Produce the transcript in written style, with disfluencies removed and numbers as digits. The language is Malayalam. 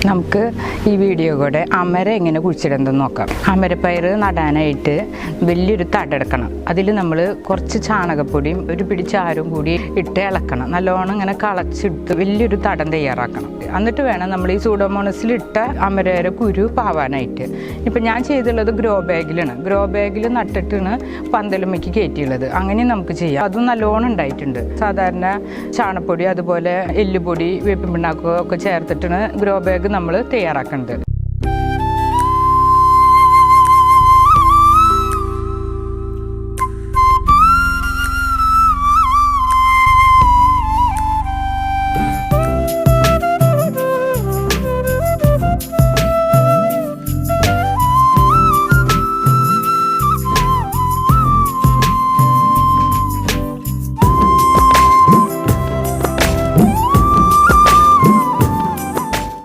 നമുക്ക് ഈ വീഡിയോ കൂടെ അമര എങ്ങനെ കുഴിച്ചിടുന്നതെന്ന് നോക്കാം. അമരപ്പയർ നടാനായിട്ട് വലിയൊരു തടെടുക്കണം. അതിൽ നമ്മൾ കുറച്ച് ചാണകപ്പൊടിയും ഒരു പിടി ചാരവും കൂടി ഇട്ട് ഇളക്കണം. നല്ലോണം ഇങ്ങനെ കളച്ചെടുത്ത് വലിയൊരു തടം തയ്യാറാക്കണം. എന്നിട്ട് വേണം നമ്മൾ ഈ സൂഡോമോണസിലിട്ട അമരയുടെ കുരു പാവാനായിട്ട്. ഇപ്പം ഞാൻ ചെയ്തുള്ളത് ഗ്രോ ബാഗിലാണ്. ഗ്രോ ബാഗിൽ നട്ടിട്ടാണ് പന്തലുമ്മയ്ക്ക് കയറ്റിയുള്ളത്. അങ്ങനെ നമുക്ക് ചെയ്യാം. അതും നല്ലോണം ഉണ്ടായിട്ടുണ്ട്. സാധാരണ ചാണപ്പൊടി അതുപോലെ എല്ലുപൊടി വേപ്പിൻ പിണ്ണാക്കും ഒക്കെ ചേർത്തിട്ടാണ് ഗ്രോ ബാഗ് നമ്മൾ തയ്യാറാക്കുന്നത്.